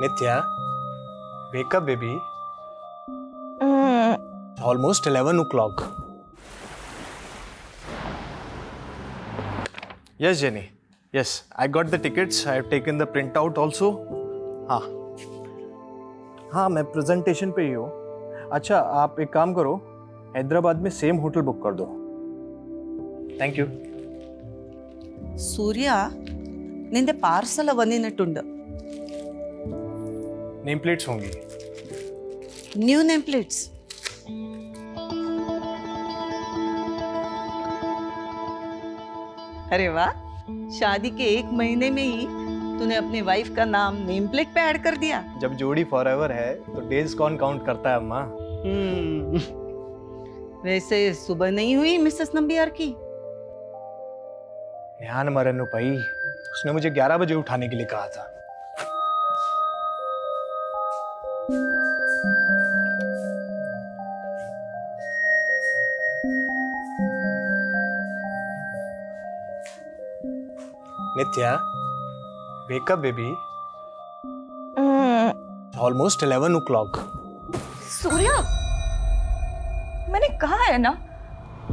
Nitya, wake up, baby. It's almost 11 o'clock. Yes, Jenny. Yes, I got the tickets. I have taken the printout also. हाँ, मैं presentation पे ही हूँ. अच्छा, आप एक काम करो, हैदराबाद में सेम होटल बुक कर दो. Thank you. സൂര്യ നിന്റെ പാർസൽ വന്നിട്ടുണ്ട്. नेम प्लेट्स होंगी. New name plates. अरे वाह, शादी के 1 महीने में ही तूने अपनी वाइफ का नाम नेम प्लेट पे ऐड कर दिया. जब जोड़ी फॉरएवर है तो डेज कौन काउंट करता है अम्मा. वैसे सुबह नहीं हुई मिसेस नंबियार की? ध्यान मरनु भाई, उसने मुझे 11 बजे उठाने के लिए कहा था. Nitya, wake up, baby. It's almost 11 o'clock. Surya, मैंने कहा है ना,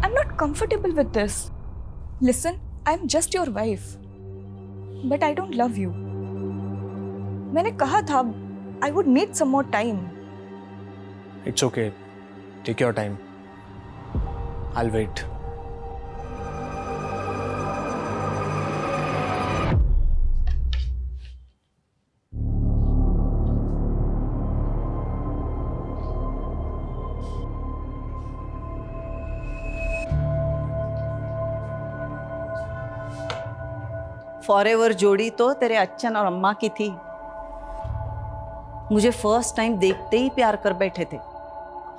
I'm not comfortable with this. Listen, I'm just your wife, but I don't love you. मैंने कहा था, I would need some more time. It's okay. Take your time. I'll wait. Forever जोड़ी तो तेरे अच्छन और अम्मा की थी. मुझे फर्स्ट टाइम देखते ही प्यार कर बैठे थे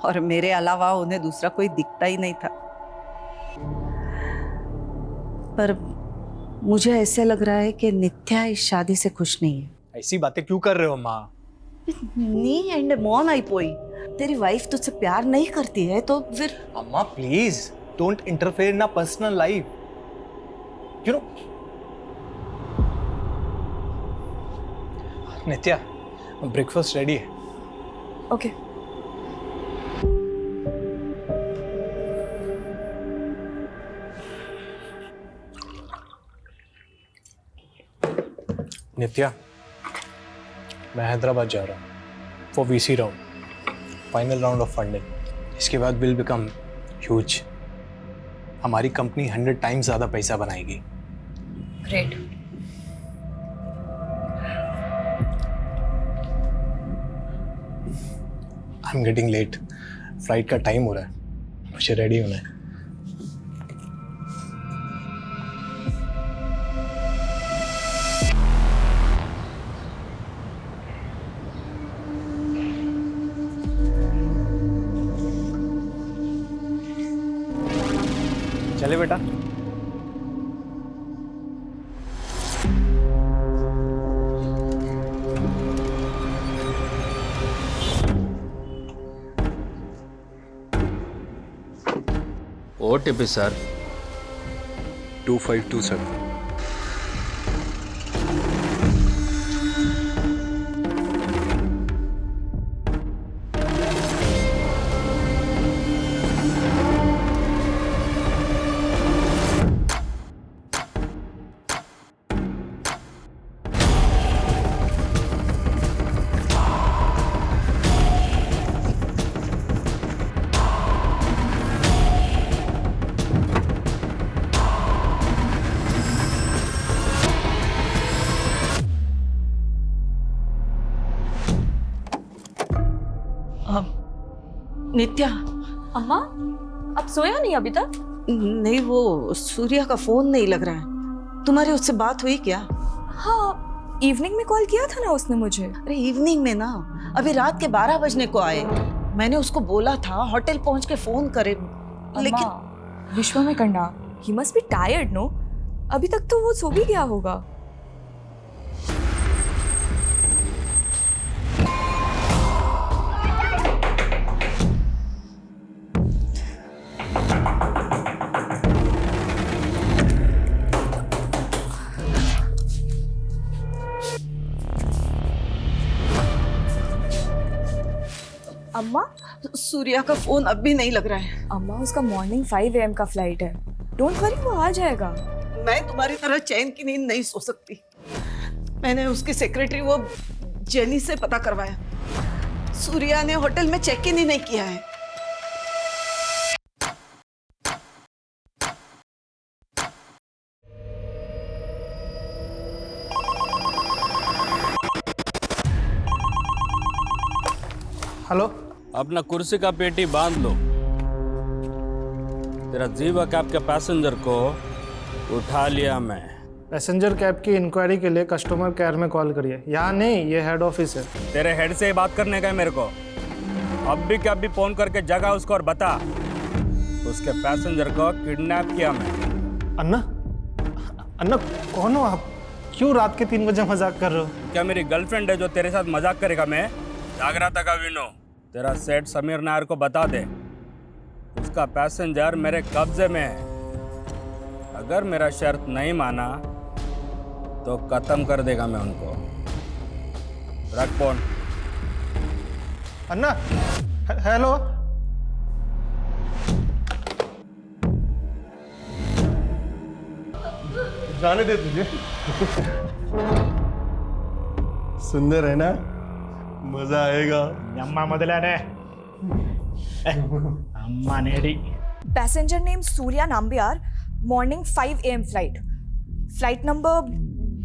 और मेरे अलावा उन्हें दूसरा कोई दिखता ही नहीं था. पर मुझे ऐसे लग रहा है कि नित्या इस शादी से खुश नहीं है. ऐसी बातें क्यों कर रहे हो माँ? नी एंड मौन आई पोई. तेरी वाइफ तुझसे प्यार नहीं करती है तो फिर? अम्मा please don't interfere in our personal life. You know Nitya, breakfast ready है. Okay. नित्या, मैं हैदराबाद जा रहा हूँ for VC round, final round of funding. इसके बाद विल बिकम ह्यूज. हमारी कंपनी 100 टाइम्स ज़्यादा पैसा बनाएगी. Great. I am getting late. Flight का टाइम हो रहा है, मुझे रेडी होना है. चले बेटा. OTP sir. 2527. नित्या. अम्मा, अब सोया नहीं अभी तक? नहीं, वो सूर्या का फोन नहीं लग रहा है. तुम्हारी उससे बात हुई क्या? हाँ, इवनिंग में कॉल किया था ना उसने मुझे. अरे इवनिंग में ना, अभी रात के 12 बजने को आए. मैंने उसको बोला था होटल पहुंच के फोन करे, लेकिन विश्व में करना, he must be tired no. अभी तक तो वो सो भी गया होगा. अम्मा सूर्या का फोन अब भी नहीं लग रहा है। अम्मा उसका मॉर्निंग 5 AM का फ्लाइट है। डोंट वरी, वो आ जाएगा। मैं तुम्हारी तरह चैन की नींद नहीं सो सकती। मैंने उसकी सेक्रेटरी वो जेनी से पता करवाया। सूर्या ने होटल में चेक इन ही नहीं किया है। हेलो। अपना कुर्सी का पेटी बांध लो। तेरा जीवा कैब के पैसेंजर को उठा लिया मैं। पैसेंजर कैब की इंक्वायरी के लिए कस्टमर केयर में कॉल करिए। यहाँ नहीं, ये हेड ऑफिस है। तेरे हेड से ही बात करने का है मेरे को। अब भी क्या भी फोन करके जगा उसको और बता उसके पैसेंजर को किडनैप किया मैं। अन्ना, अन्ना कौन हो आप? क्यों रात के 3 बजे मजाक कर रहे हो? क्या मेरी गर्लफ्रेंड है जो तेरे साथ मजाक करेगा? मैं जाग रहा था का विनो। तेरा सेठ समीर नायर को बता दे उसका पैसेंजर मेरे कब्जे में है। अगर मेरा शर्त नहीं माना तो खत्म कर देगा मैं उनको। रख फोन। अन्ना, हेलो। जाने दे तुझे। सुंदर है ना, मजा आएगा। अम्मा ಮೊದಲನೇ अम्मा नेडी। Passenger name Surya Nambiar, morning 5 AM flight, flight number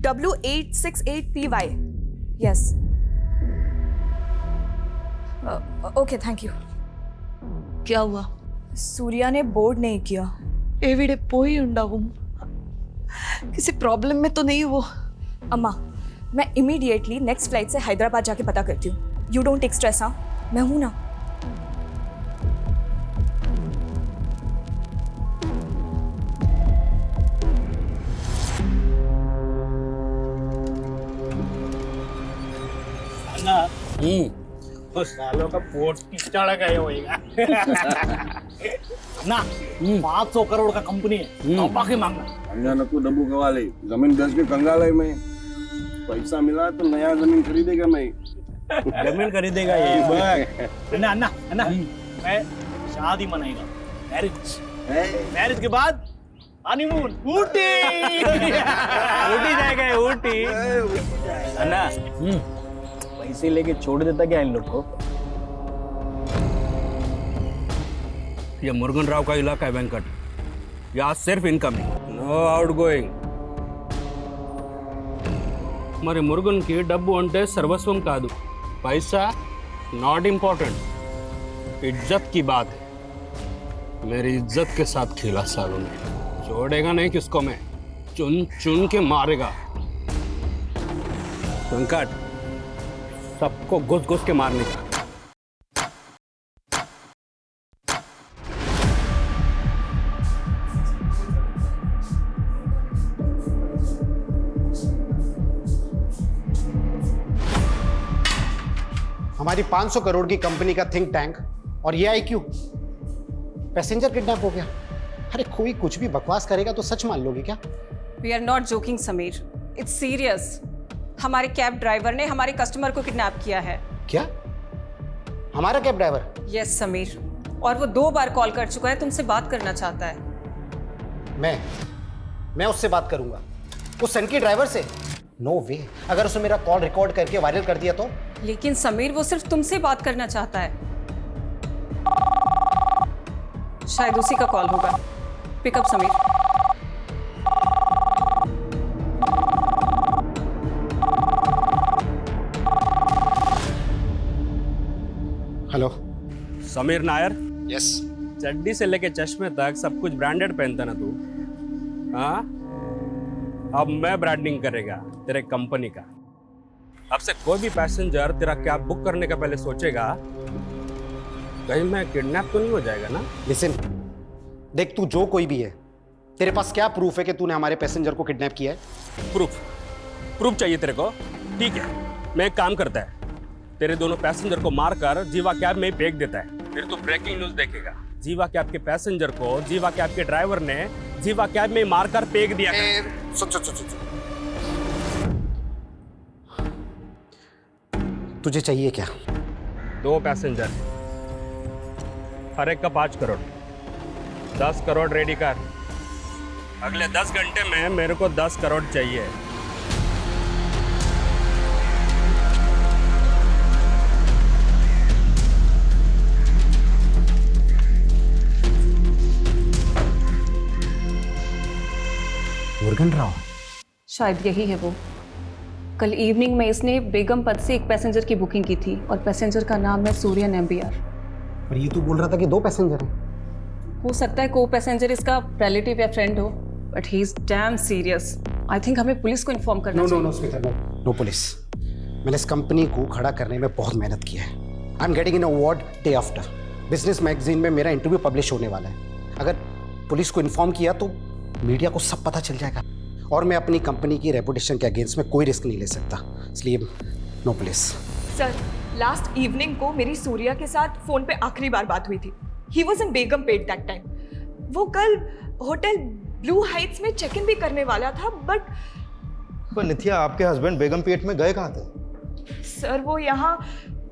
W868PY। Yes, okay, thank you. क्या हुआ? सूर्या ने बोर्ड नहीं किया। एविडे पोई उंडावुम। किसी प्रॉब्लम में तो नहीं वो? अम्मा, मैं इमीडिएटली नेक्स्ट फ्लाइट से हैदराबाद जाके पता करती हूँ। You don't take stress. हाँ, मैं हूं ना। सालों का पोर्ट पिछड़ा गए होएगा ना। 500 करोड़ का कंपनी है, तो बाकी मांगना। अचानक को डब्बू कवा ले, जमीन बेच के कंगाल है मैं। पैसा मिला तो नया जमीन खरीदेगा मैं। जमीन खरीदेगा ये। अन्ना अन्ना अन्ना, मैं शादी मनाएगा, मैरिज के बाद हनीमून ऊटी। ऊटी जाएगा, ऊटी। अन्ना, पैसे लेके छोड़ देता क्या इन लोग को? ये मुरुगन राव का इलाका है वेंकट। यहाँ सिर्फ इनकमिंग, नो आउटगोइंग। మరి మురుగున్కి డబ్బు అంటే సర్వస్వం కాదు, पैसा नॉट इम्पोर्टेंट। इज्जत की बात है। मेरी इज्जत के साथ खेला सालों ने, छोड़ेगा नहीं किसको मैं, चुन चुन के मारेगा। वेंकट, सबको घुस घुस के मारने का। हमारी 500 करोड़ की कंपनी का थिंक टैंक और ये IQ, पैसेंजर किडनैप हो गया। अरे कोई कुछ भी बकवास करेगा तो सच मान लोगे क्या? We are not joking Sameer, it's serious. हमारे कैब ड्राइवर ने हमारे कस्टमर को किडनैप किया है। क्या? हमारा कैब ड्राइवर? यस समीर, और वो 2 बार कॉल कर चुका है, तुमसे बात करना चाहता है। मैं उससे बात करूंगा, उस सन की ड्राइवर से? नो वे। अगर उसने मेरा कॉल रिकॉर्ड करके वायरल कर दिया तो? लेकिन समीर वो सिर्फ तुमसे बात करना चाहता है। शायद उसी का कॉल होगा। Pickup Sameer. Hello Sameer Nair. Yes. चड्डी से लेके चश्मे तक सब कुछ ब्रांडेड पहनता ना तू? हाँ, अब मैं ब्रांडिंग करेगा तेरे कंपनी का। अब से कोई भी पैसेंजर तेरा कैब बुक करने का पहले सोचेगा कहीं मैं किडनैप तो नहीं हो जाएगा ना। लिसन, देख तू जो कोई भी है, तेरे पास क्या प्रूफ है कि तूने हमारे पैसेंजर को किडनैप किया है? प्रूफ चाहिए तेरे को? ठीक है, मैं एक काम करता है, तेरे दोनों पैसेंजर को मारकर जीवा कैब में ही फेंक देता है। फिर तू ब्रेकिंग न्यूज देखेगा, जीवा कैब के पैसेंजर को जीवा कैब के ड्राइवर ने जीवा कैब में मारकर फेंक दिया। सुन। तुझे चाहिए क्या? 2 पैसेंजर हर एक का 5 करोड़, 10 करोड़ रेडी कर। अगले 10 घंटे में मेरे को 10 करोड़ चाहिए। मुर्गन राव, शायद यही है वो। कल इवनिंग में इसने बेगम पद से एक पैसेंजर की बुकिंग की थी और पैसेंजर का नाम है सूर्यन MBR। पर ये तो बोल रहा था कि 2 पैसेंजर हैं। हो सकता है को पैसेंजर इसका रिलेटिव या फ्रेंड हो, but he is damn serious. I think हमें पुलिस को इन्फॉर्म करना चाहिए। No Smita, no police. मैंने इस कंपनी को खड़ा करने में बहुत मेहनत की है। आई am getting an award day after. Business magazine में मेरा इंटरव्यू पब्लिश होने वाला है। अगर पुलिस को इन्फॉर्म किया तो मीडिया को सब पता चल जाएगा, और मैं अपनी कंपनी की रेपुटेशन के अगेंस्ट में कोई रिस्क नहीं ले सकता, इसलिए no police. Sir, last evening को मेरी सूर्या के साथ फोन पे आखिरी बार बात हुई थी। He was in Begumpet that time. वो कल होटल ब्लू हाइट्स में चेक इन भी करने वाला था, बट पर नित्या, आपके हस्बैंड बेगमपेट में गए कहाँ थे? सर वो यहाँ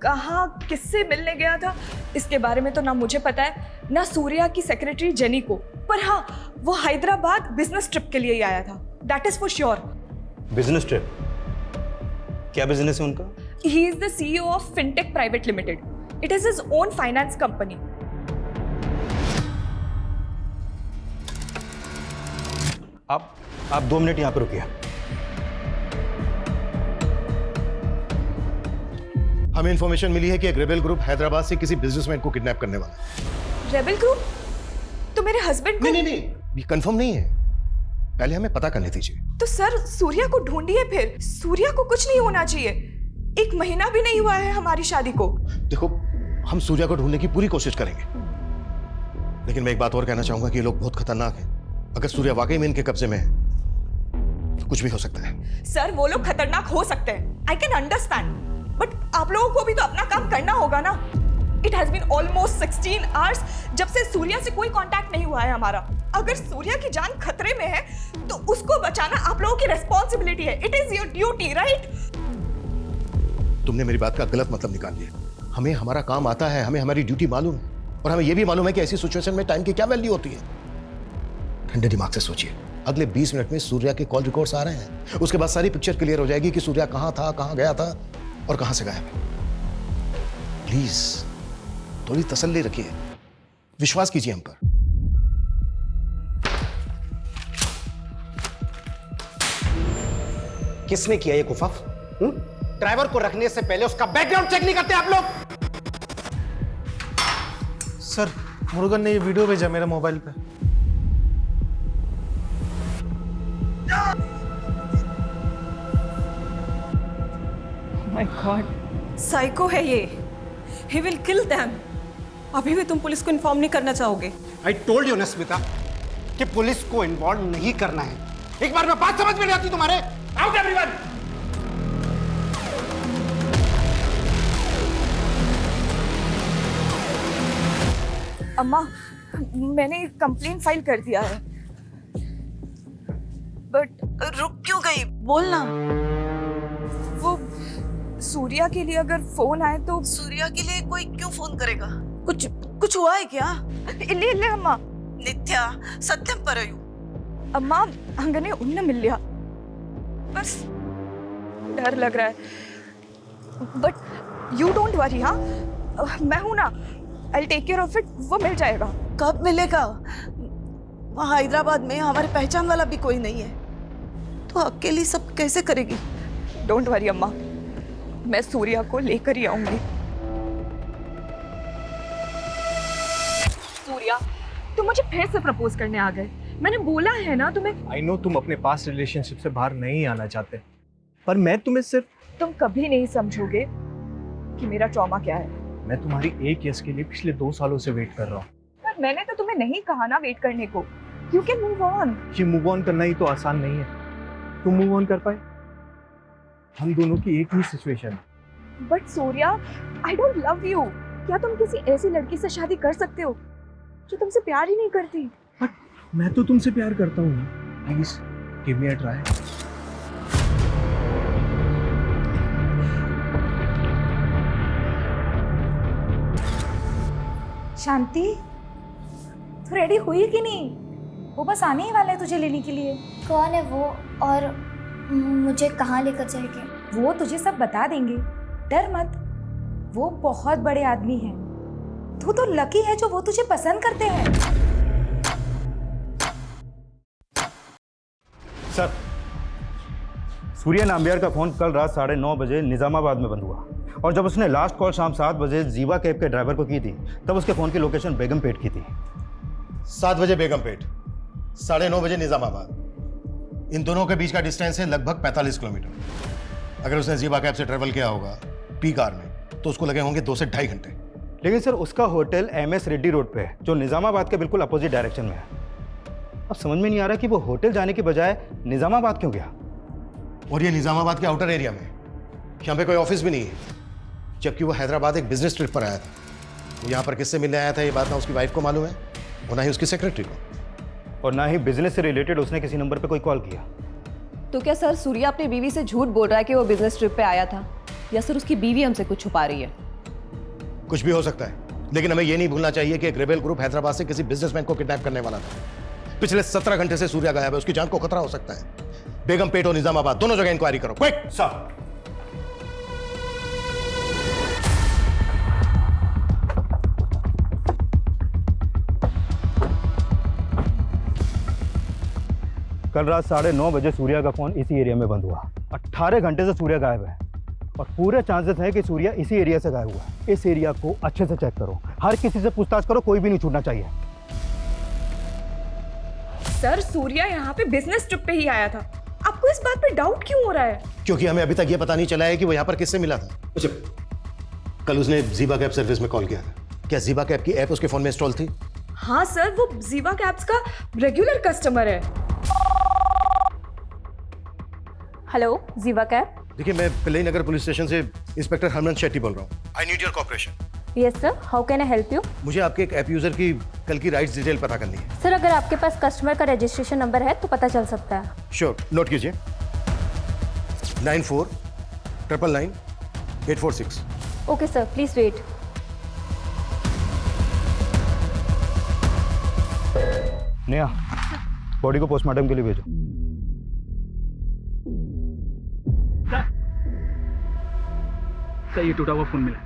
कहाँ किससे मिलने गया था इसके बारे में तो ना मुझे पता है, ना सूर्या की सेक्रेटरी जेनी को। पर हाँ, वो हैदराबाद बिजनेस ट्रिप के लिए ही आया था, that is for sure. Business trip? क्या बिजनेस है उनका? He is the CEO of fintech private limited. It is his own finance company. आप 2 मिनट यहाँ पर रुकिए। हमें इंफॉर्मेशन मिली है कि एक रेबेल ग्रुप हैदराबाद से किसी बिजनेसमैन को किडनैप करने वाला है। Rebel group? तो मेरे हस्बैंड को? नहीं, ये कंफर्म नहीं है। पहले हमें पता करने दीजिए। तो सर सूर्या को ढूंढिए फिर। सूर्या को कुछ नहीं होना चाहिए। 1 महीना भी नहीं हुआ है हमारी शादी को। देखो, हम सूर्या को ढूंढने की पूरी कोशिश करेंगे, लेकिन मैं एक बात और कहना चाहूंगा कि ये लोग बहुत खतरनाक हैं। अगर सूर्या वाकई में इनके कब्जे में है तो कुछ भी हो सकता है। सर वो लोग खतरनाक हो सकते हैं, आई कैन अंडरस्टैंड, बट आप लोगों को भी तो अपना काम करना होगा ना। It has been almost 16 hours जब से सूर्या से कोई कांटेक्ट नहीं हुआ है हमारा। अगर सूर्या की जान खतरे में है तो उसको बचाना आप लोगों की रिस्पॉन्सिबिलिटी है। It is your duty, right? तुमने मेरी बात का गलत मतलब निकाल लिया। हमें हमारा काम आता है, हमें हमारी ड्यूटी मालूम है, और हमें यह भी मालूम है कि ऐसी सिचुएशन में टाइम की क्या वैल्यू होती है। ठंडे दिमाग से सोचिए। अगले 20 मिनट में सूर्या के कॉल रिकॉर्ड्स आ रहे हैं। उसके बाद सारी पिक्चर क्लियर हो जाएगी कि सूर्या कहां था, कहां गया था और कहां से गायब है। प्लीज थोड़ी तसल्ली रखिए, विश्वास कीजिए हम पर। किसने किया ये कुफाफ? ड्राइवर को रखने से पहले उसका बैकग्राउंड चेक नहीं करते आप लोग? सर, मुर्गन ने ये वीडियो भेजा मेरे मोबाइल पे। माय गॉड, साइको है ये। He will kill them. अभी भी तुम पुलिस को इन्फॉर्म नहीं करना चाहोगे? आई टोल्ड यू ना स्मिता कि पुलिस को इन्वॉल्व नहीं करना है। एक बार में बात समझ में नहीं आती तुम्हारे। Out everyone. अम्मा, मैंने कंप्लेंट फाइल कर दिया है, बट रुक क्यों गई? बोलना। वो सूर्या के लिए अगर फोन आए तो। सूर्या के लिए कोई क्यों फोन करेगा? कुछ हुआ है क्या? इल्ले इल्ले अम्मा। नित्या, सत्यम परयू। अम्मा हंगने उन्न मिल लिया, बस डर लग रहा है। But you don't worry. हाँ, मैं हूं ना, I'll take care of it। वो मिल जाएगा। कब मिलेगा? वहाँ हैदराबाद में हमारे पहचान वाला भी कोई नहीं है, तो अकेली सब कैसे करेगी? डोंट वरी अम्मा, मैं सूर्या को लेकर ही आऊंगी। सूर्या, तुम मुझे फिर से प्रपोज करने आ गए। मैंने बोला है ना तुम्हें। आई नो तुम अपने पास्ट रिलेशनशिप से बाहर नहीं आना चाहते, पर मैं तुम्हें सिर्फ। तुम कभी नहीं समझोगे कि मेरा ट्रॉमा क्या है। मैं तुम्हारी एक यस के लिए पिछले 2 सालों से वेट कर रहा हूँ। पर मैंने तो तुम्हें नहीं कहा ना वेट करने को। You can move on. ये मूव ऑन करना ही तो आसान नहीं है। तुम मूव ऑन कर पाए? हम दोनों की एक ही सिचुएशन है। But Surya, I don't love you. क्या तुम किसी ऐसी लड़की से शादी कर सकते हो जो तुमसे प्यार ही नहीं करती? मैं तो तुमसे प्यार करता हूँ। Please give me a try. Shanti, तू रेडी हुई कि नहीं? वो बस आने ही वाला है तुझे लेने के लिए। कौन है वो और मुझे कहाँ लेकर जाएंगे? वो तुझे सब बता देंगे, डर मत। वो बहुत बड़े आदमी हैं। तू तो लकी है जो वो तुझे पसंद करते हैं। सर, सूर्या नाम्बियार का फोन कल रात 9:30 बजे निजामाबाद में बंद हुआ और जब उसने लास्ट कॉल शाम 7 बजे जीवा कैब के ड्राइवर को की थी तब उसके फोन की लोकेशन बेगमपेट की थी। 7 बजे बेगमपेट, 9:30 बजे निजामाबाद। इन दोनों के बीच का डिस्टेंस है लगभग 45 किलोमीटर। अगर उसने जीवा कैब से ट्रेवल किया होगा पी कार में तो उसको लगे होंगे 2 से 2.5 घंटे। लेकिन सर उसका होटल MS रेड्डी रोड पे है जो निजामाबाद के बिल्कुल अपोजिट डायरेक्शन में है। अब समझ में नहीं आ रहा कि वो होटल जाने के बजाय निजामाबाद क्यों गया। और ये निजामाबाद के आउटर एरिया में, यहाँ पे कोई ऑफिस भी नहीं है, जबकि वो हैदराबाद एक बिजनेस ट्रिप पर आया था। वो यहाँ पर किससे मिलने आया था ये बात ना उसकी वाइफ को मालूम है और ना ही उसकी सेक्रेटरी को, और ना ही बिजनेस से रिलेटेड उसने किसी नंबर पे कोई कॉल किया। तो क्या सर सूर्या अपनी बीवी से झूठ बोल रहा है कि वो बिजनेस ट्रिप पे आया था, या सर उसकी बीवी हमसे कुछ छुपा रही है? कुछ भी हो सकता है, लेकिन हमें ये नहीं भूलना चाहिए कि एक रेबेल ग्रुप हैदराबाद से किसी बिजनेसमैन को किडनैप करने वाला था। पिछले 17 घंटे से सूर्या गायब है, उसकी जान को खतरा हो सकता है। बेगमपेट और निजामाबाद दोनों जगह इंक्वायरी करो, क्विक। सर, कल रात 9:30 बजे सूर्या का फोन इसी एरिया में बंद हुआ। 18 घंटे से सूर्या गायब है और पूरे चांसेस हैं कि सूर्या इसी एरिया से गायब हुआ है। इस एरिया को अच्छे से चेक करो, हर किसी से पूछताछ करो, कोई भी नहीं छूटना चाहिए। सर सूर्या यहाँ पे बिजनेस ट्रिप पे ही आया था। आपको इस बात पे डाउट क्यों हो रहा है? क्योंकि हमें अभी तक ये पता नहीं चला है कि वो यहाँ पर किससे मिला था। अच्छा, कल उसने जीवा कैब सर्विस में कॉल किया था। क्या जीवा कैब की ऐप उसके फोन में इंस्टॉल थी? हाँ सर, वो जीवा कैब्स का रेगुलर कस्टमर है। हेलो जीवा कैब। देखिए, मैं पिल्लई नगर पुलिस स्टेशन से इंस्पेक्टर हरमन शेट्टी बोल रहा हूँ। I need your cooperation. Yes sir, how can I help you? मुझे आपके एक ऐप यूजर की कल की राइड्स डिटेल पता करनी है। सर अगर आपके पास कस्टमर का रजिस्ट्रेशन नंबर है तो पता चल सकता है। श्योर, नोट कीजिए। 94999846। Okay sir, please wait. Neha, body को पोस्टमार्टम के लिए भेजो। सर ये टूटा हुआ फोन मिला।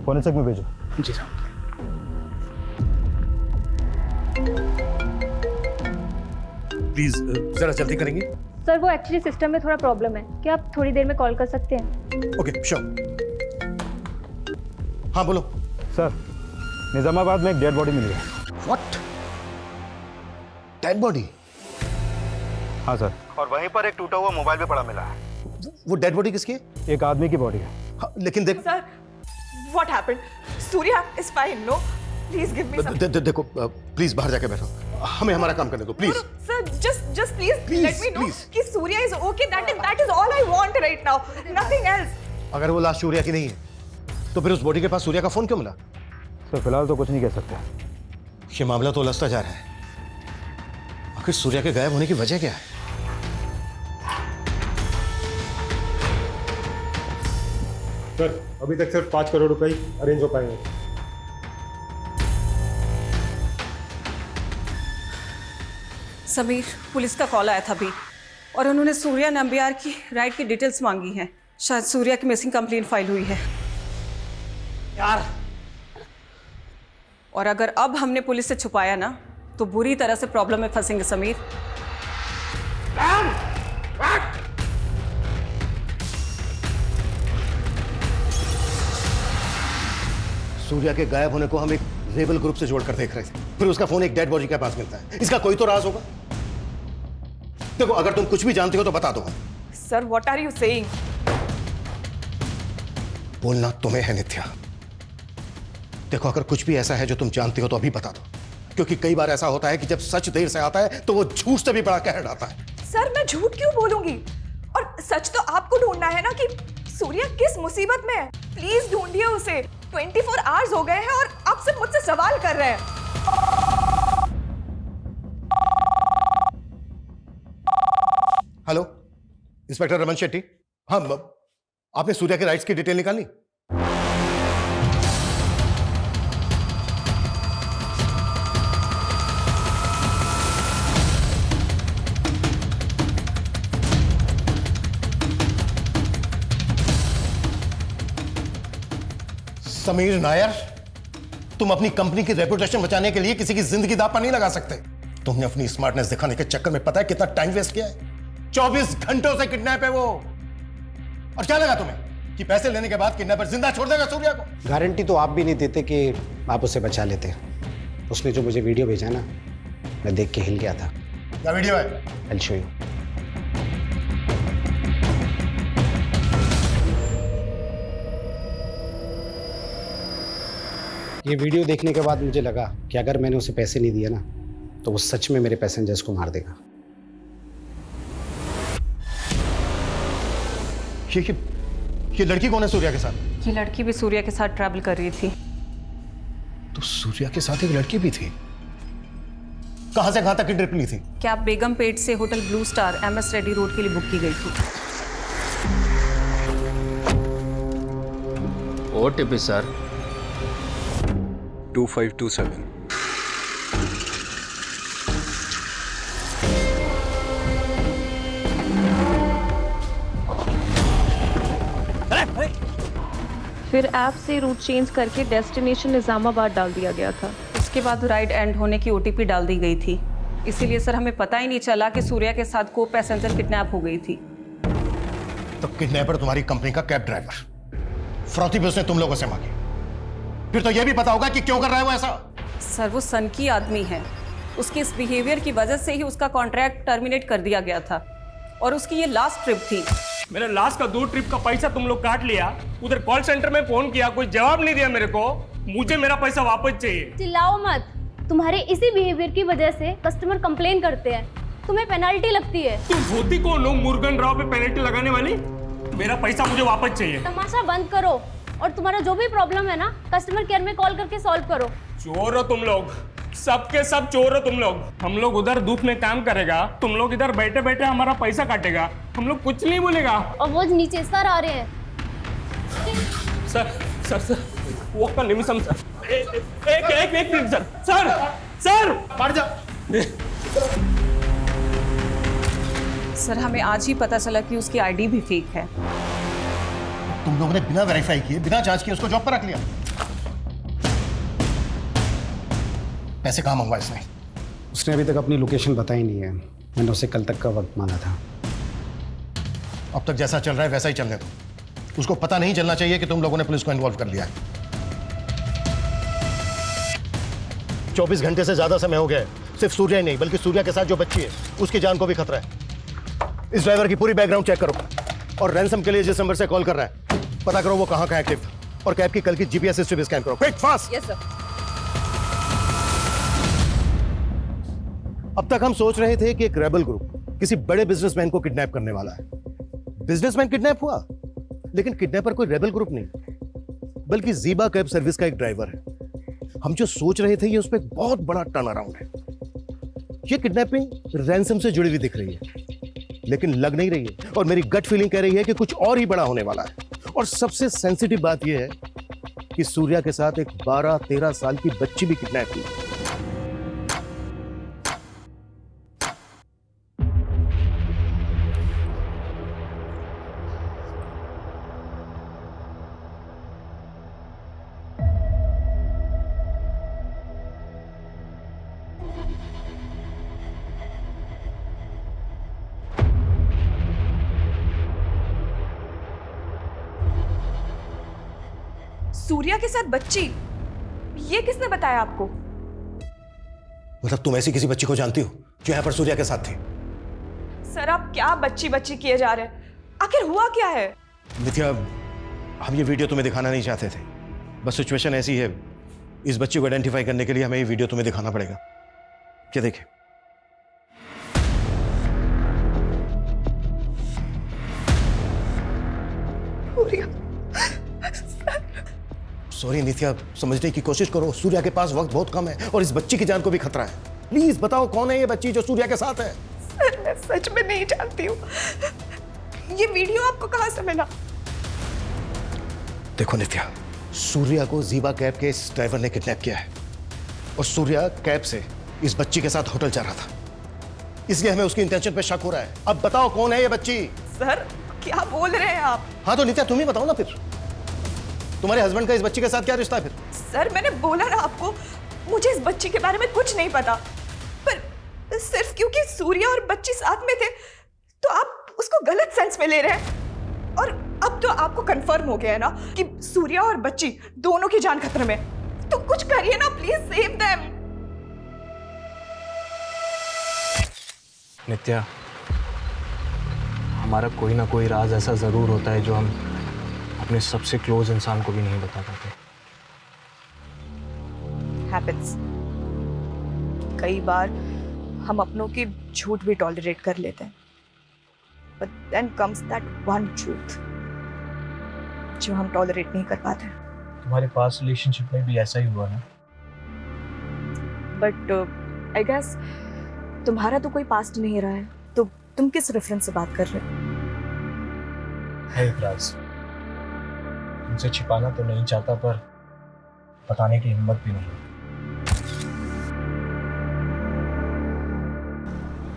फोरेंसिक में भेजो। जी साहब। प्लीज जरा जल्दी करेंगे। सर वो एक्चुअली सिस्टम में थोड़ा प्रॉब्लम है, क्या आप थोड़ी देर में कॉल कर सकते हैं? Okay sure. हाँ बोलो। सर, निजामाबाद में एक डेड बॉडी मिली है। व्हाट? Dead body? हाँ सर, और वहीं पर एक टूटा हुआ मोबाइल भी पड़ा मिला है। वो डेड बॉडी किसकी है? एक आदमी की बॉडी है। हाँ, लेकिन देख sir, what happened? Surya is fine, no? Please give me some. देखो प्लीज बाहर जाके बैठो, हमें हमारा काम करने दो please. Sir just please let me know please. कि Surya is okay. That is all I want right now. Nothing else. अगर वो लाश सूर्या की नहीं है तो फिर उस बॉडी के पास सूर्या का फोन क्यों मिला? सर फिलहाल तो कुछ नहीं कह सकते। ये मामला तो उलझता जा रहा है। आखिर सूर्या के गायब होने की वजह क्या है? सर अभी तक सिर्फ 5 करोड़ रुपए अरेंज हो पाए हैं। समीर, पुलिस का कॉल आया था अभी और उन्होंने सूर्या नंबियार की राइड की डिटेल्स मांगी हैं। शायद सूर्या की मिसिंग कंप्लेंट फाइल हुई है यार। और अगर अब हमने पुलिस से छुपाया ना तो बुरी तरह से प्रॉब्लम में फंसेंगे समीर। सूर्या के गायब होने को हम एक रेबल ग्रुप से जोड़कर देख रहे थे, फिर उसका फोन एक डेड बॉडी के पास मिलता है। इसका कोई तो राज होगा। देखो, अगर तुम कुछ भी जानते हो तो बता दो। Sir what are you saying? बोलना तुम्हें है नित्या। देखो, अगर कुछ भी ऐसा है जो तुम जानती हो तो अभी बता दो, क्योंकि कई बार ऐसा होता है कि जब सच देर से आता है तो वो झूठ से भी बड़ा कहर आता है। सर मैं झूठ क्यों बोलूंगी? और सच तो आपको ढूंढना है ना कि सूर्या किस मुसीबत में है। प्लीज ढूंढिए उसे। 24 आवर्स हो गए हैं और आप सिर्फ मुझसे सवाल कर रहे हैं। Hello, inspector Raman Shetty. हाँ, आपने सूर्या के राइट्स की डिटेल निकाली? समीर नायर, तुम अपनी कंपनी की रेपुटेशन बचाने के लिए किसी की जिंदगी दांव पर नहीं लगा सकते। तुमने अपनी स्मार्टनेस दिखाने के चक्कर में पता है कितना टाइम वेस्ट किया है? 24 घंटों से किडनैप है वो। और क्या लगा तुम्हें कि पैसे लेने के बाद किडनैपर जिंदा छोड़ देगा सूर्या को? गारंटी तो आप भी नहीं देते कि आप उसे बचा लेते। उसने जो मुझे वीडियो भेजा ना, मैं देख के हिल गया था। क्या वीडियो है? I'll show you. ये वीडियो देखने के बाद मुझे लगा कि अगर मैंने उसे पैसे नहीं दिए ना, तो वो सच में मेरे पैसेंजर्स को मार देगा। ये लड़की कौन है सूर्या के साथ? ये लड़की भी सूर्या के साथ ट्रैवल कर रही थी। तो सूर्या के साथ एक लड़की भी थी। कहां से कहां तक की ट्रिप ली थी? कैब बेगम पेट से hotel blue star MS Reddy road के लिए बुक की गई थी। OTP sir 2527। फिर ऐप से रूट चेंज करके डेस्टिनेशन निजामाबाद डाल दिया गया था। उसके बाद राइड एंड होने की OTP डाल दी गई थी। इसीलिए सर हमें पता ही नहीं चला कि सूर्या के साथ को पैसेंजर किडनैप हो गई थी। तो किडनैपर तुम्हारी कंपनी का कैब ड्राइवर, फ्रॉती भी उसने तुम लोगों से मांगी। फिर तो यह भी पता होगा कि क्यों कर रहा है वो ऐसा। सर वो सनकी आदमी है। उसके इस बिहेवियर की वजह से ही उसका कॉन्ट्रैक्ट टर्मिनेट कर दिया गया था और उसकी ये लास्ट ट्रिप थी। मेरे लास्ट का 2 ट्रिप का पैसा तुम लोग काट लिया। उधर कॉल सेंटर में फोन किया, कोई जवाब नहीं दिया मेरे को। मुझे मेरा पैसा वापस चाहिए। चिल्लाओ मत, तुम्हारे इसी बिहेवियर की वजह से कस्टमर कंप्लेन करते हैं, तुम्हें पेनल्टी लगती है। तुम होती कौन हो मुर्गन राव पे पेनल्टी लगाने वाली? मेरा पैसा मुझे वापस चाहिए। तमाशा बंद करो और तुम्हारा जो भी प्रॉब्लम है ना, कस्टमर केयर में कॉल करके सॉल्व करो। चोर हो तुम लोग, सबके सब चोर हो तुम लोग। हम लोग उधर धूप में काम करेगा, तुम लोग इधर बैठे बैठे हमारा पैसा काटेगा। हम लोग कुछ नहीं बोलेगा। और वो नीचे सर आ रहे हैं। सर सर सर ఒక్క నిమిషం సార్ एक मिनट सर सर सर मार जा। सर हमें आज ही पता चला कि उसकी ID भी फेक है। तुम लोगों ने बिना वेरीफाई किए, बिना जांच किए उसको जॉब पर रख लिया। पैसे कहाँ मंगवाए इसने? उसने अभी तक अपनी लोकेशन बताई नहीं है। मैंने उसे कल तक का वक्त मांगा था। अब तक जैसा चल रहा है वैसा ही चलने दो। उसको पता नहीं चलना चाहिए कि तुम लोगों ने पुलिस को इन्वॉल्व कर लिया है। 24 घंटे से ज्यादा समय हो गया है। सिर्फ सूर्या ही नहीं बल्कि सूर्या के साथ जो बच्ची है उसकी जान को भी खतरा है। इस ड्राइवर की पूरी बैकग्राउंड चेक करो और रैंसम के लिए जिस नंबर से कॉल कर रहा है पता करो वो कहाँ का एक्टिव था और कैब की कल की GPS हिस्ट्री भी स्कैन करो। Quick fast. Yes sir. अब तक हम सोच रहे थे कि एक रेबल ग्रुप किसी बड़े बिजनेसमैन को किडनैप करने वाला है। बिजनेसमैन किडनैप हुआ, लेकिन किडनैपर कोई रेबल ग्रुप नहीं बल्कि ज़ीबा कैब सर्विस का एक ड्राइवर है। हम जो सोच रहे थे ये उस पर एक बहुत बड़ा टर्न अराउंड है। ये किडनैपिंग रैंसम से जुड़ी हुई दिख रही है लेकिन लग नहीं रही है और मेरी गट फीलिंग कह रही है कि कुछ और ही बड़ा होने वाला है। और सबसे सेंसिटिव बात यह है कि सूर्या के साथ एक 12-13 साल की बच्ची भी किडनैप हुई। सूर्या के साथ बच्ची, ये किसने बताया आपको? मतलब तुम ऐसी किसी बच्ची को जानती हो जो यहाँ पर सूर्या के साथ थी? सर आप क्या बच्ची बच्ची किए जा रहे हैं? आखिर हुआ क्या है? नित्या, हम ये वीडियो तुम्हें दिखाना नहीं चाहते थे, बस सिचुएशन ऐसी है। इस बच्ची को आइडेंटिफाई करने के लिए हमें ये वीडियो तुम्हें दिखाना पड़ेगा। क्या देखे? सॉरी नित्या, समझने की कोशिश करो। सूर्या के पास वक्त बहुत कम है और इस बच्ची की जान को भी खतरा है। प्लीज बताओ कौन है ये बच्ची जो सूर्या के साथ है? मैं सच में नहीं जानती हूँ। ये वीडियो आपको कहाँ से मिला? देखो नित्या, सूर्या को जीवा कैब के इस ड्राइवर ने किडनैप किया है और सूर्या कैब से इस बच्ची के साथ होटल जा रहा था, इसलिए हमें उसकी इंटेंशन पे शक हो रहा है। अब बताओ कौन है ये बच्ची? सर क्या बोल रहे हैं आप? हाँ तो नित्या तुम ही बताओ ना फिर, तुम्हारे हस्बैंड का इस बच्ची के साथ क्या रिश्ता है फिर? सर मैंने बोला ना आपको, मुझे इस बच्ची के बारे में कुछ नहीं पता, पर सिर्फ क्योंकि सूर्या और बच्ची साथ में थे तो आप उसको गलत सेंस में ले रहे हैं। और अब तो आपको कंफर्म हो गया है ना कि सूर्या और बच्ची दोनों की जान खतरे में, तो कुछ करिए ना प्लीज, सेव देम। नित्या, हमारा कोई ना कोई राज ऐसा जरूर होता है जो हम अपने सबसे क्लोज इंसान को भी नहीं बता पाते। हैपेंस। कई बार हम अपनों की झूठ भी टॉलरेट कर लेते हैं, but then comes that one truth जो हम टॉलरेट नहीं कर पाते। तुम्हारे पास रिलेशनशिप में भी ऐसा ही हुआ ना? बट आई गेस तुम्हारा तो कोई पास्ट नहीं रहा है, तो तुम किस रेफरेंस से बात कर रहे हो? है एक राज, तुमसे छिपाना तो नहीं चाहता पर बताने की हिम्मत भी नहीं।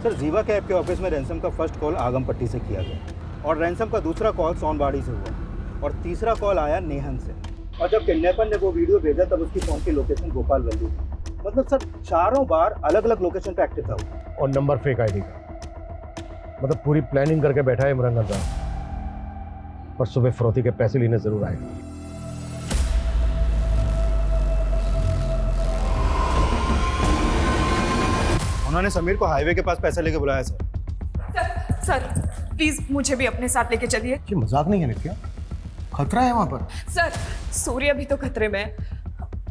सर जीवा कैब के ऑफिस में रैंसम का फर्स्ट कॉल आगमपट्टी से किया गया और रैंसम का दूसरा कॉल सोनबाड़ी से हुआ और तीसरा कॉल आया नेहन से। और जब किडनैपर ने वो वीडियो भेजा तब उसकी फोन की लोकेशन गोपाल वैली थी। मतलब सर चारों बार अलग अलग लोकेशन पे एक्टिव था वो। और नंबर फेक आईडी का, मतलब पूरी प्लानिंग करके बैठा है इमरान साहब, पर सुबह फरोती के पैसे लेने जरूर आएगा। उन्होंने समीर को हाईवे के पास पैसे लेके बुलाया सर। सर प्लीज मुझे भी अपने साथ लेके चलिए। ये मजाक नहीं है नित्या, खतरा है वहां पर। सर सूर्या भी तो खतरे में है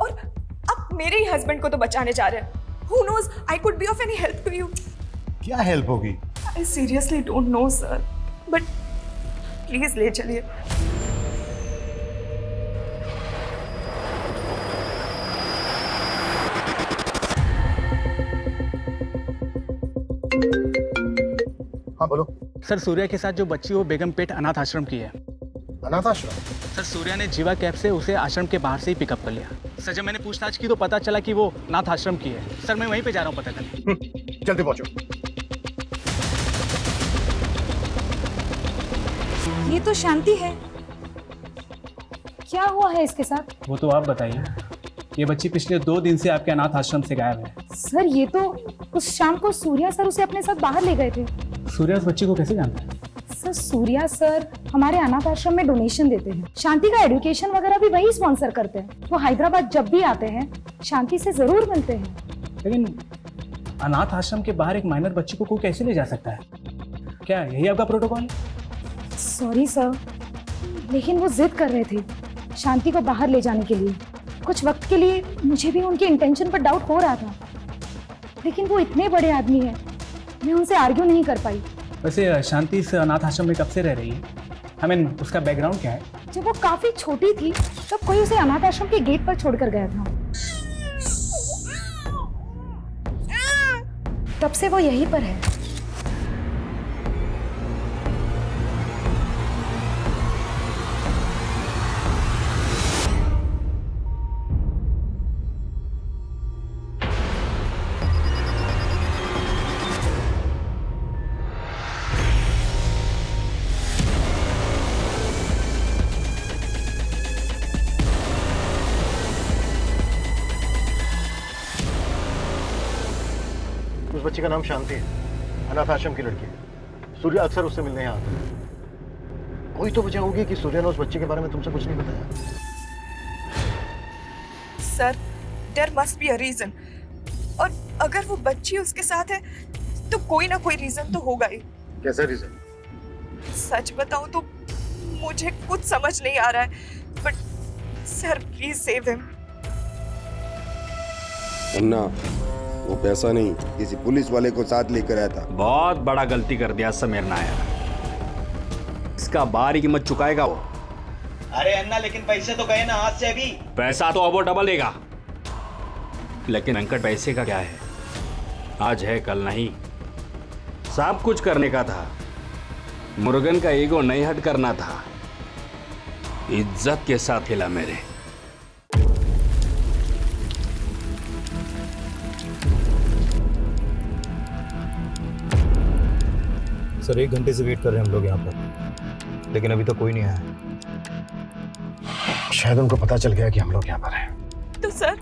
और आप मेरे ही हस्बैंड को तो बचाने जा रहे हैं। Who knows, I could be of any help to you. क्या हेल्प होगी? I seriously don't know sir, but please ले चलिए। हाँ बोलो। सर सूर्या के साथ जो बच्ची वो बेगमपेट अनाथ आश्रम की है। अनाथ आश्रम? सर सूर्या ने जीवा कैब से उसे आश्रम के बाहर से ही पिकअप कर लिया। सर जब मैंने पूछताछ की तो पता चला कि वो अनाथ आश्रम की है। सर मैं वहीं पे जा रहा हूँ पता करने। जल्दी पहुंचो। ये तो शांति है, क्या हुआ है इसके साथ? वो तो आप बताइए। ये बच्ची पिछले 2 दिन से आपके अनाथ आश्रम से गायब है। सर ये तो उस शाम को सूर्या सर उसे अपने साथ बाहर ले गए थे। सूर्या उस बच्ची को कैसे जानता है? सर सूर्या सर हमारे अनाथ आश्रम में डोनेशन देते हैं। शांति का एजुकेशन वगैरह भी वही स्पॉन्सर करते हैं। वो हैदराबाद जब भी आते हैं शांति से जरूर मिलते हैं। लेकिन अनाथ आश्रम के बाहर एक माइनर बच्ची को कोई कैसे ले जा सकता है? क्या यही आपका प्रोटोकॉल? सॉरी सर, लेकिन वो जिद कर रहे थे शांति को बाहर ले जाने के लिए। कुछ वक्त के लिए मुझे भी उनके इंटेंशन पर डाउट हो रहा था, लेकिन वो इतने बड़े आदमी हैं, मैं उनसे आर्ग्यू नहीं कर पाई। वैसे शांति इस अनाथ आश्रम में कब से रह रही है? उसका बैकग्राउंड क्या है? जब वो काफी छोटी थी तब कोई उसे अनाथ आश्रम के गेट पर छोड़कर गया था। तब से वो यहीं पर है। उस बच्ची का नाम शांति है, अनाथ आश्रम की लड़की है। सूर्या अक्सर उससे मिलने यहाँ आता है। कोई तो वजह होगी कि सूर्या ने उस बच्ची के बारे में तुमसे कुछ नहीं बताया। Sir there must be a reason, और अगर वो बच्ची उसके साथ है तो कोई ना कोई रीजन तो होगा ही। कैसा रीजन? सच बताऊं तो मुझे कुछ समझ नहीं आ रहा है, but sir please save him. अन्ना वो पैसा नहीं, किसी पुलिस वाले को साथ लेकर आया था। बहुत बड़ा गलती कर दिया समीर नायर, इसका बारी कीमत चुकाएगा वो। अरे अन्ना लेकिन पैसे तो गए ना हाथ से अभी। पैसा तो अब वो डबल देगा, लेकिन अंकट पैसे का क्या है? आज है कल नहीं, सब कुछ करने का था। मुरुगन का ईगो नहीं हट करना था। इज्जत के साथ हिला मेरे। सर 1 घंटे से वेट कर रहे हैं हम लोग यहाँ पर, लेकिन अभी तक कोई नहीं आया। शायद उनको पता चल गया कि हम लोग यहाँ पर हैं। तो सर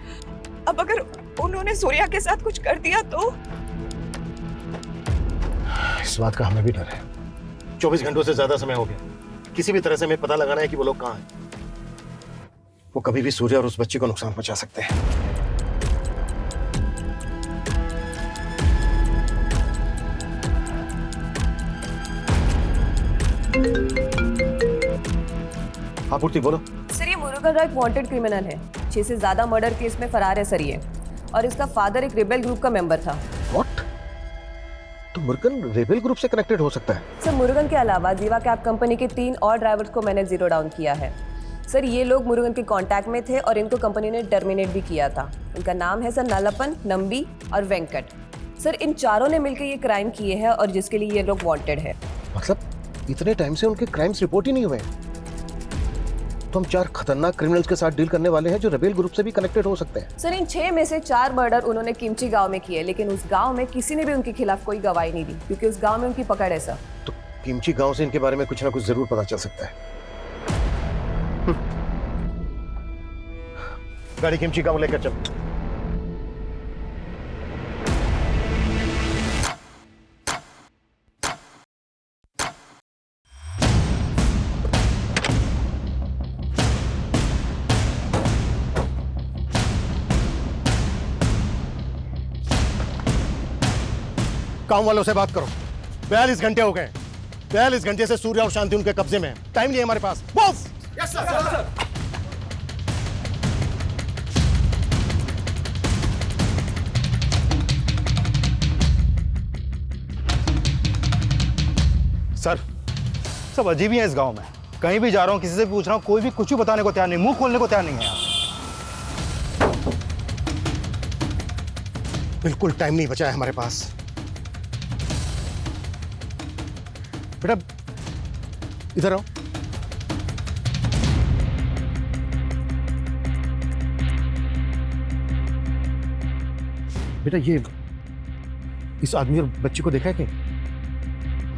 अब अगर उन्होंने सूर्या के साथ कुछ कर दिया तो? इस बात का हमें भी डर है। 24 घंटों से ज्यादा समय हो गया। किसी भी तरह से हमें पता लगाना है कि वो लोग कहाँ हैं। वो कभी भी सूर्या और उस बच्ची को नुकसान पहुंचा सकते हैं। हाँ पूर्ति बोलो। सर ये मुरुगन रॉय एक वांटेड क्रिमिनल है। 6 से ज्यादा मर्डर केस में फरार है सर ये। और इसका फादर एक रेबेल ग्रुप का मेंबर था। व्हाट? तो मुरुगन रेबेल ग्रुप से कनेक्टेड हो सकता है? सर मुरुगन के अलावा जीवा कैब कंपनी के 3 और ड्राइवर्स को मैंने जीरो डाउन किया है। सर ये लोग मुरुगन के कांटेक्ट में थे और इनको कंपनी ने टर्मिनेट भी किया था। उनका नाम है सर नलपन, नंबी और वेंकट। सर इन चारों ने मिलकर ये क्राइम किए हैं और जिसके लिए ये लोग वांटेड है। मतलब इतने टाइम से उनके क्राइम्स रिपोर्ट ही नहीं हुए? तो हम 4 खतरनाक क्रिमिनल्स के साथ डील करने वाले हैं जो रेबेल ग्रुप से भी कनेक्टेड हो सकते हैं। सर इन 6 में से 4 मर्डर उन्होंने किमची गांव में किए, लेकिन उस गांव में किसी ने भी उनके खिलाफ कोई गवाही नहीं दी क्योंकि उस गांव में उनकी पकड़ है सर। तो किमची गांव से इनके बारे में कुछ ना कुछ जरूर पता चल सकता है। गाड़ी किमची गांव लेकर चल। काम वालों से बात करो। 42 घंटे हो गए। 42 घंटे से सूर्या और शांति उनके कब्जे में है। टाइम नहीं है हमारे पास। Yes sir. सर सब अजीब ही है इस गांव में। कहीं भी जा रहा हूँ, किसी से भी पूछ रहा हूँ, कोई भी कुछ भी बताने को तैयार नहीं, मुंह खोलने को तैयार नहीं है यहाँ। बिल्कुल टाइम नहीं बचा है हमारे पास। बेटा इधर आओ। बेटा ये इस आदमी और बच्ची को देखा है कि?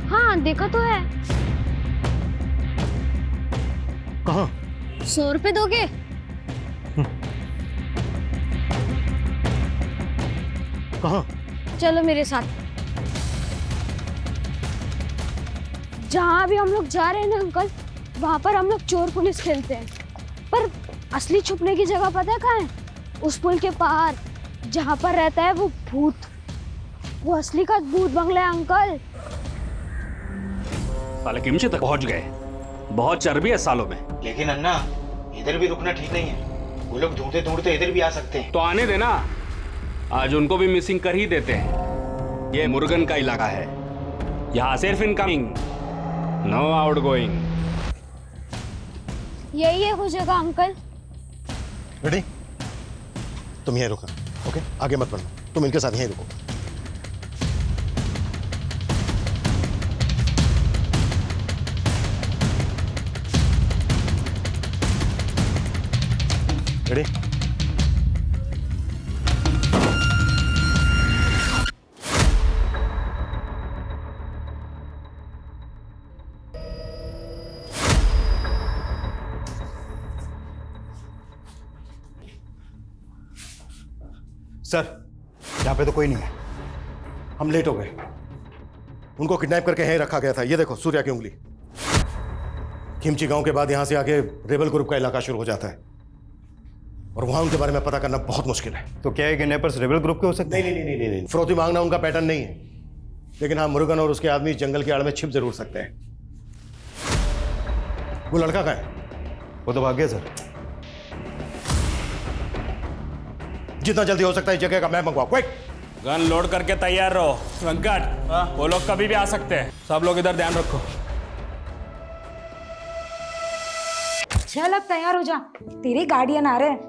हाँ देखा तो है। कहाँ? 100 रुपए दोगे? कहाँ? चलो मेरे साथ। जहाँ भी हम लोग जा रहे हैं ना अंकल, वहाँ पर हम लोग चोर पुलिस खेलते हैं। पर असली छुपने की जगह पता है कहाँ है? उस पुल के पार जहाँ पर रहता है वो भूत। वो असली का भूत बंगला है अंकल। साले किमची तक पहुंच गए। बहुत चर्बी है सालों में। लेकिन अन्ना इधर भी रुकना ठीक नहीं है। वो लोग ढूंढते ढूंढते इधर भी आ सकते हैं। तो आने देना, आज उनको भी मिसिंग कर ही देते हैं। ये मुरुगन का इलाका है। यहाँ सिर्फ इनकमिंग, नो आउटगोइंग। यही है वो जगह अंकल। रेडी? तुम यहीं रुको, ओके? आगे मत बढ़ना, तुम इनके साथ यहीं रुको। रेडी? सर यहाँ पे तो कोई नहीं है। हम लेट हो गए। उनको किडनैप करके यहीं रखा गया था। ये देखो सूर्या की उंगली। खिमची गांव के बाद यहां से आगे रेबल ग्रुप का इलाका शुरू हो जाता है और वहां उनके बारे में पता करना बहुत मुश्किल है। तो क्या है कि किडनैपर्स रेबल ग्रुप के हो सकते हैं? नहीं। फ्रोती मांगना उनका पैटर्न नहीं है, लेकिन हाँ मुरुगन और उसके आदमी जंगल की आड़ में छिप जरूर सकते हैं। वो लड़का कहाँ है? वो तो भाग गया सर। जितना जल्दी हो सकता है इस जगह का मैप मंगवाओ, क्विक। गन लोड करके तैयार रहो। वेंकट, वो लोग कभी भी आ सकते हैं। सब लोग इधर ध्यान रखो। चल अब तैयार हो जा, तेरे गार्डियन आ रहे हैं।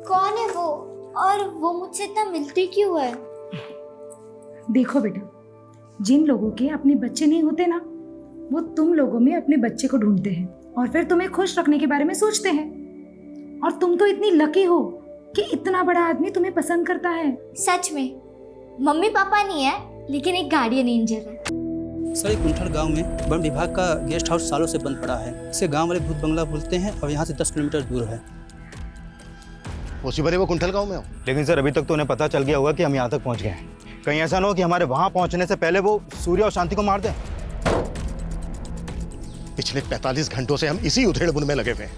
कौन है वो और वो मुझसे इतना मिलती क्यों है? देखो बेटा, जिन लोगों के अपने बच्चे नहीं होते ना, वो तुम लोगों में अपने बच्चे को ढूंढते हैं और फिर तुम्हें खुश रखने के बारे में सोचते हैं। और तुम तो इतनी लकी हो कि इतना बड़ा आदमी तुम्हें पसंद करता है। सच में मम्मी पापा नहीं है, लेकिन एक गार्डियन एंजल है। सर, एक कुंठल गांव में वन विभाग का गेस्ट हाउस सालों से बंद पड़ा है। इसे गांव वाले भूत बंगला बोलते हैं और यहाँ से 10 किलोमीटर दूर है। उसी बड़े वो कुंठल गांव में हो। लेकिन सर, अभी तक तो उन्हें पता चल गया होगा कि हम यहाँ तक पहुँच गए हैं। कहीं ऐसा ना हो कि हमारे वहाँ पहुँचने से पहले वो सूर्या और शांति को मार दें। पिछले 45 घंटों से हम इसी उधेड़-बुन में लगे हुए हैं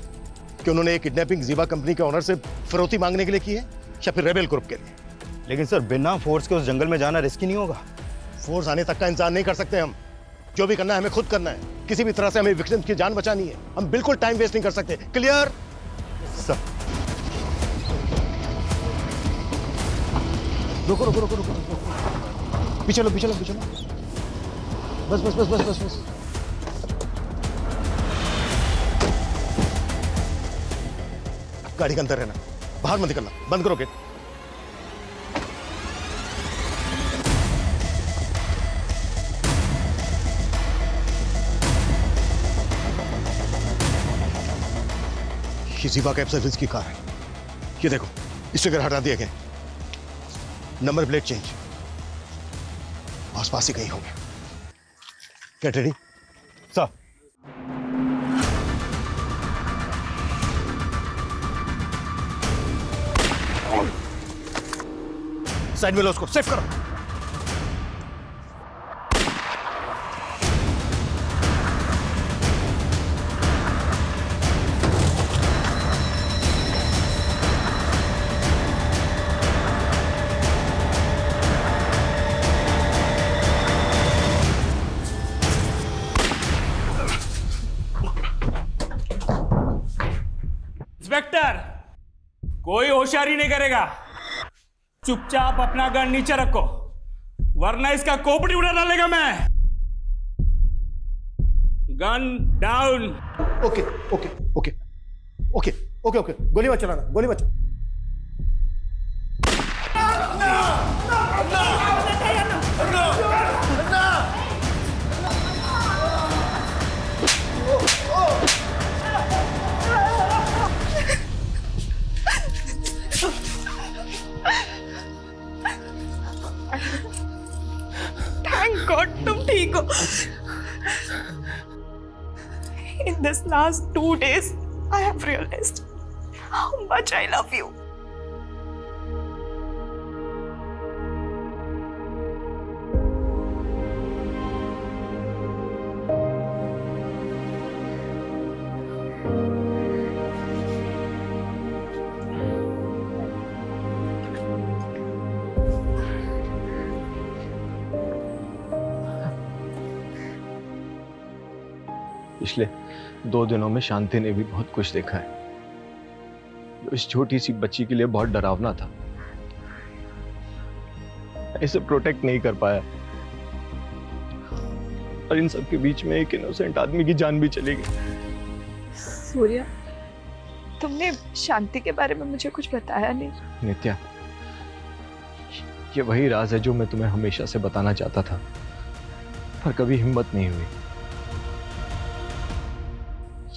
कि उन्होंने एक किडनैपिंग जीवा कंपनी के ऑनर से फिरौती मांगने के लिए की है या फिर रेबेल ग्रुप के लिए। लेकिन सर, बिना फोर्स के उस जंगल में जाना रिस्की नहीं होगा? फोर्स आने तक का इंतजार नहीं कर सकते हम। जो भी करना है हमें खुद करना है। किसी भी तरह से हमें विक्टिम्स की जान बचानी है। हम बिल्कुल टाइम वेस्ट नहीं कर सकते। क्लियर? सर, रुको रुको रुको रुको रुको, पीछे लो पीछे लो पीछे लो। बस बस बस बस बस बस। गाड़ी के अंदर रहना, बाहर मत निकलना। बंद करो गेट। ये जीवा कैब सर्विस की कार है। ये देखो, स्टिकर हटा दिए गए, नंबर प्लेट चेंज। आसपास ही कहीं होंगे। Get ready sir. साइड में लो उसको, सेफ करो। इंस्पेक्टर, कोई होशियारी नहीं करेगा। चुपचाप अपना गन नीचे रखो, वरना इसका खोपड़ी उड़ा डालेगा मैं। Gun down. Okay okay okay okay okay okay, गोली मत चलाना, गोली मत। Thank God तुम ठीक हो। In this last 2 days, I have realized how much I love you. पिछले 2 दिनों में शांति ने भी बहुत कुछ देखा है। इस छोटी सी बच्ची के लिए बहुत डरावना था। इसे प्रोटेक्ट नहीं कर पाया और इन सब के बीच में एक इनोसेंट आदमी की जान भी चली गई। सूर्या, तुमने शांति के बारे में मुझे कुछ बताया नहीं। नित्या, ये वही राज है जो मैं तुम्हें हमेशा से बताना चाहता था, पर कभी हिम्मत नहीं हुई।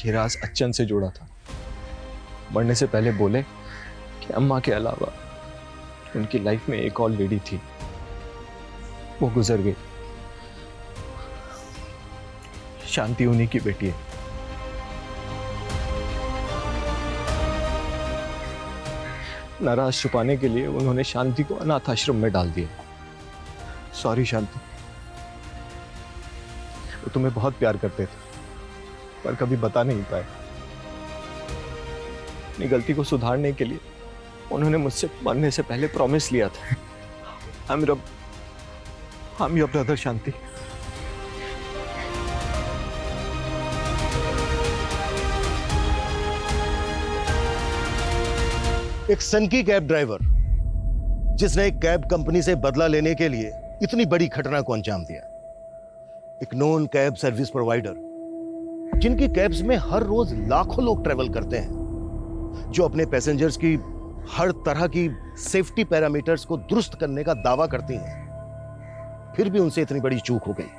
ये राज अच्छन से जुड़ा था। मरने से पहले बोले कि अम्मा के अलावा उनकी लाइफ में एक और लेडी थी, वो गुजर गई। शांति उन्हीं की बेटी है। नाराज छुपाने के लिए उन्होंने शांति को अनाथ आश्रम में डाल दिया। सॉरी शांति, वो तुम्हें बहुत प्यार करते थे पर कभी बता नहीं पाए। अपनी गलती को सुधारने के लिए उन्होंने मुझसे मरने से पहले प्रॉमिस लिया था, I'm your brother शांति। एक सनकी कैब ड्राइवर जिसने एक कैब कंपनी से बदला लेने के लिए इतनी बड़ी घटना को अंजाम दिया। एक नॉन कैब सर्विस प्रोवाइडर जिनकी कैब्स में हर रोज लाखों लोग ट्रेवल करते हैं, जो अपने पैसेंजर्स की हर तरह की सेफ्टी पैरामीटर्स को दुरुस्त करने का दावा करती हैं। फिर भी उनसे इतनी बड़ी चूक हो गई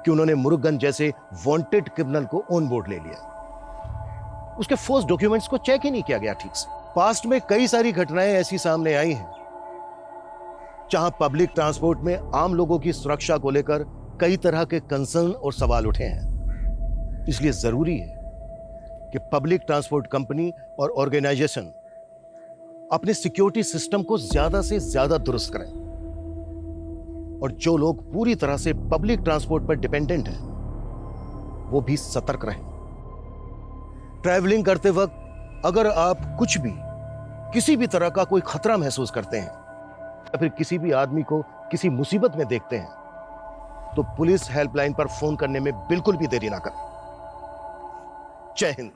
कि उन्होंने मुरुगन जैसे वांटेड क्रिमिनल को ऑन बोर्ड ले लिया। उसके फर्स्ट डॉक्यूमेंट्स को चेक ही नहीं किया गया ठीक से। पास्ट में कई सारी घटनाएं ऐसी सामने आई हैं जहां पब्लिक ट्रांसपोर्ट में आम लोगों की सुरक्षा को लेकर कई तरह के कंसर्न और सवाल उठे हैं। इसलिए जरूरी है कि पब्लिक ट्रांसपोर्ट कंपनी और ऑर्गेनाइजेशन अपने सिक्योरिटी सिस्टम को ज्यादा से ज्यादा दुरुस्त करें और जो लोग पूरी तरह से पब्लिक ट्रांसपोर्ट पर डिपेंडेंट हैं वो भी सतर्क रहें। ट्रैवलिंग करते वक्त अगर आप कुछ भी किसी भी तरह का कोई खतरा महसूस करते हैं या फिर किसी भी आदमी को किसी मुसीबत में देखते हैं तो पुलिस हेल्पलाइन पर फोन करने में बिल्कुल भी देरी ना करें। जय हिंद।